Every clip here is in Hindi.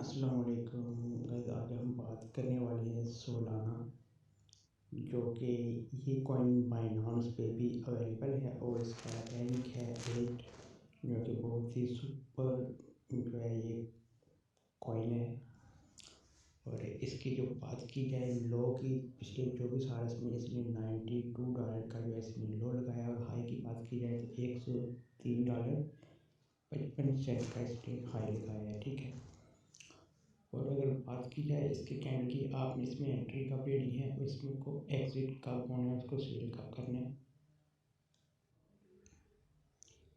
अस्सलाम वालेकुम गाइस। आज हम बात करने वाले हैं सोलाना, जो कि ये कॉइन बाइनांस पे भी अवेलेबल है और इसका रैंक है 8, जो कि बहुत ही सुपर जो है ये कॉइन है। और इसकी जो बात की जाए लो की, पिछले 24 आवर्स में इसने $92 का जो है इसने लो लगाया, और हाई की बात की जाए तो $103.55 का इसने हाई लगाया है। ठीक है। और अगर बात की जाए इसके कैंडल की, आपने इसमें एंट्री कब लेनी है और इसमें को एग्जिट कब होना है, उसको सेल कब करना है।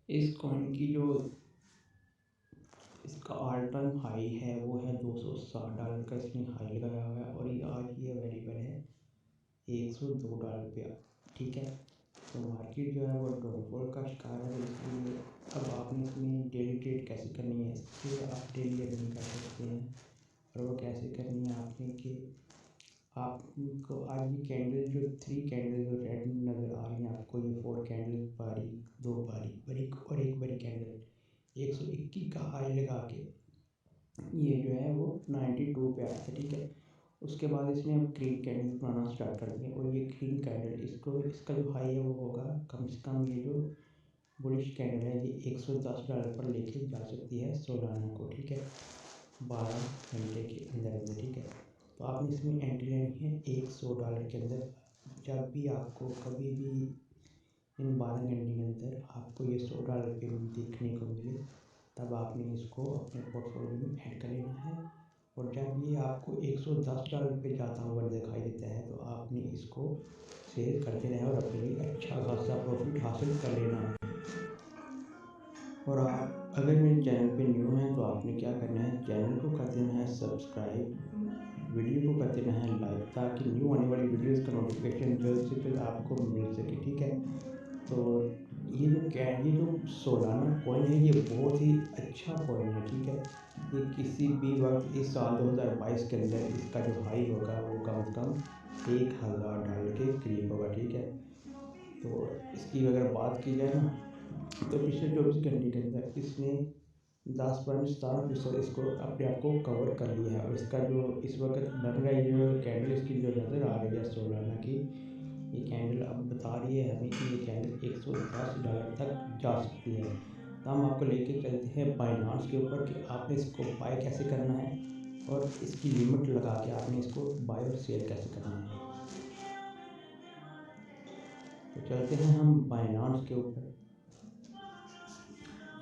इस कॉइन की जो इसका ऑल टाइम हाई है वो है $260 का इसने हाई लगाया हुआ है, और ये आज ये अवेलेबल है $102 पे। ठीक है। तो मार्केट जो है वो डाउनफॉल का शिकार है, इसलिए अब आपने इसमें डेली ट्रेड कैसे करनी है, इससे आप डेली अर्निंग कर सकते हैं। और वो कैसे करनी है आपने कि आपको आज ये कैंडल जो 3 कैंडल जो रेड नज़र आ रही हैं आपको, ये 4 कैंडल बारीक, 2 बारीक बारीक और एक बड़ी कैंडल 121 का हाई लगा के ये जो है वो 92 पे आया था। ठीक है। उसके बाद इसने अब ग्रीन कैंडल बनाना स्टार्ट कर दिया, और ये ग्रीन कैंडल इसको इसका जो हाई है वो होगा कम से कम, ये जो बुलिश कैंडल है ये $110 पर लेके जा सकती है सोलाना को। ठीक है। 12 घंटे के अंदर अंदर। ठीक है। तो आपने इसमें एंट्री लेनी है $100 के अंदर। जब भी आपको कभी भी इन 12 घंटे के अंदर आपको ये $100 पे देखने को मिले, तब आपने इसको अपने पोर्टफोलियो में ऐड कर लेना है। और जब ये आपको $110 पे जाता हुआ दिखाई देता है तो आपने इसको सेल कर देना है और अपने लिए अच्छा खासा प्रॉफिट हासिल कर लेना है। और आप अगर मेरे चैनल पे न्यू हैं तो आपने क्या करना है, चैनल को कर देना है सब्सक्राइब, वीडियो को कर देना है लाइक, ताकि न्यू आने वाली वीडियोस का नोटिफिकेशन जल्द से जल्द आपको मिल सके। ठीक है। तो ये जो सोलाना कॉइन है ये बहुत ही अच्छा कॉइन है। ठीक है। ये किसी भी वक्त इस साल 2022 के अंदर इसका जो हाई होगा वो कम से कम $1000 के करीब होगा। ठीक है। तो इसकी अगर बात की जाए ना, तो पिछले 24 घंटे के अंदर इसने 10.17% इसको अपने आप को कवर कर लिया है। और इसका जो इस वक्त लग रहा है, जो कैंडल इसकी जो नज़र आ रही है सोलाना की, ये कैंडल अब बता रही है हमें कि ये कैंडल $110 तक जा सकती है। तो हम आपको लेके चलते हैं बाइनांस के ऊपर कि आपने इसको बाय कैसे करना है, और इसकी लिमिट लगा के आपने इसको बाय और सेल कैसे करना है। तो चलते हैं हम बाइनांस के ऊपर।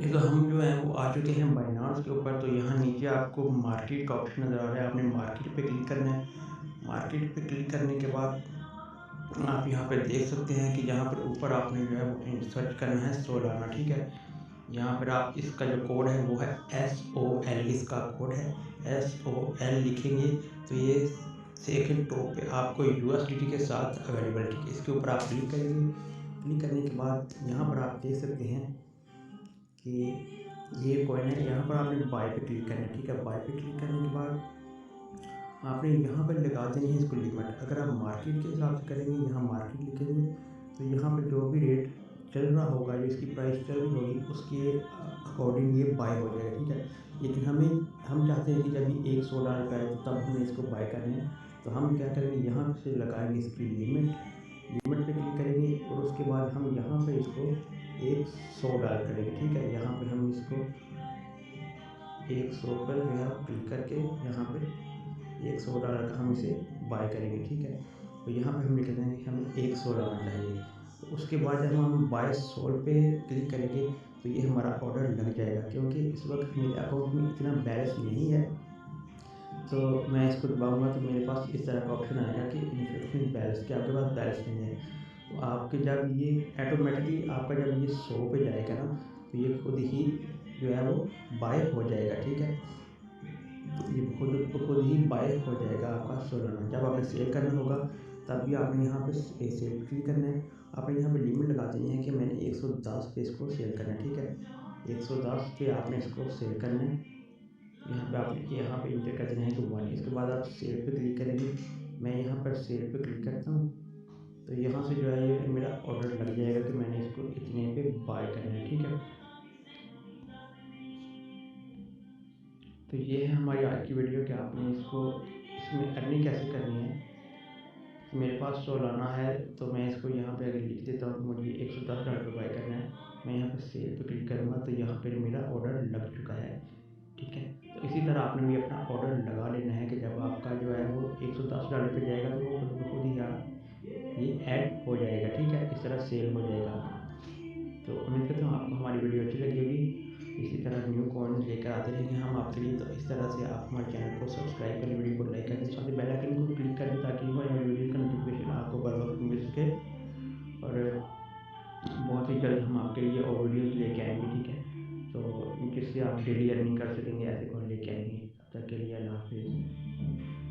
तो हम जो है वो आ चुके हैं बाइनांस के ऊपर। तो यहाँ नीचे आपको मार्केट का ऑप्शन नज़र आ रहा है, आपने मार्केट पे क्लिक करना है। मार्केट पे क्लिक करने के बाद आप यहाँ पे देख सकते हैं कि यहाँ पर ऊपर आपने जो है वो सर्च करना है सोलाना। ठीक है। यहाँ पर आप इसका जो कोड है वो है SOL, इसका कोड है SOL लिखेंगे तो ये सेकंड टॉप पे आपको USDT के साथ अवेलेबल। ठीक है। इसके ऊपर आप क्लिक करेंगे। क्लिक करने के बाद यहाँ पर आप देख सकते हैं कि ये कॉइन है। यहाँ पर आपने बाय पे क्लिक करना है। ठीक है। बाय पे क्लिक करने के बाद आपने यहाँ पर लगा देनी है इसको लिमिट। अगर आप मार्केट के हिसाब से करेंगे, यहाँ मार्केट लिखेंगे तो यहाँ पर जो भी रेट चल रहा होगा, जो इसकी प्राइस चल रही होगी, उसके अकॉर्डिंग ये बाय हो जाएगा। ठीक है। लेकिन हम चाहते हैं कि जब ये $100 का है तब हमें इसको बाय करना है। तो हम क्या करेंगे, यहाँ से लगाएंगे इसकी लिमिट पे क्लिक करेंगे, और उसके बाद हम यहाँ पे इसको $100 करेंगे। ठीक है। यहाँ पे हम इसको 100 पर जो है क्लिक करके यहाँ पे $100 का हम इसे बाय करेंगे। ठीक है। तो यहाँ पे हम लिख देंगे कि हमें $100 चाहिए। तो उसके बाद जब हम बाय सोल्ड पे क्लिक करेंगे तो ये हमारा ऑर्डर लग जाएगा, क्योंकि इस वक्त मेरे अकाउंट में इतना बैलेंस नहीं है। तो मैं इसको दबाऊंगा तो मेरे पास इस तरह का ऑप्शन आएगा कि इनफिनिट बैलेंस, कि आपके पास बैलेंस नहीं है। तो आपके जब ये ऑटोमेटिकली आपका जब ये 100 पे जाएगा ना, तो ये खुद ही जो है वो बाय हो जाएगा। ठीक है। तो ये खुद ही बाय हो जाएगा आपका सोलाना। जब आपने सेल करना होगा तब भी आपने यहाँ पे सेल क्लिक करना है। आपने यहाँ पे लिमिट लगा देनी है कि मैंने 110 पे इसको सेल करना है। ठीक है। 110 पे आपने इसको सेल करना है। यहाँ पे इंटर कर देना है कि 1। इसके बाद आप सेल पे क्लिक करेंगे। मैं यहाँ पर सेल पे क्लिक करता हूँ, तो यहाँ से जो है ये मेरा ऑर्डर लग जाएगा कि मैंने इसको इतने पे बाय करना है। ठीक है। तो ये है हमारी आज की वीडियो कि आपने इसमें अर्निंग कैसे करनी है। तो मेरे पास सोलाना है, तो मैं इसको यहाँ पे अगर लिख देता हूँ कि मुझे $110 पे बाय करना है, मैं यहाँ पे सेल पे क्लिक करूँगा तो यहाँ पर मेरा ऑर्डर लग चुका है। ठीक है, तो इसी तरह आपने भी अपना ऑर्डर लगा लेना है कि जब आपका जो है वो $110 पे जाएगा तो वो खुद ब खुद ही यहाँ ये ऐड हो जाएगा। ठीक है, इस तरह सेल हो जाएगा। तो उम्मीद करता हूँ आपको हमारी वीडियो अच्छी लगी होगी। इसी तरह न्यू कॉइन लेकर आते रहेंगे हम आपके लिए। तो इस तरह से आप हमारे चैनल को सब्सक्राइब करें, वीडियो को लाइक करें, साथ ही बेल आइकन को क्लिक करें ताकि हमारी वीडियो का नोटिफिकेशन आपको बर वक्त मिल सके। और बहुत ही जल्द हम आपके लिए और वीडियोज़ लेके आएँगे। ठीक है, तो जिससे आप डेली अर्निंग कर सकेंगे, ऐसे कॉइन लेके आएँगे। तब तक के लिए अल्लाह हाफ़िज़।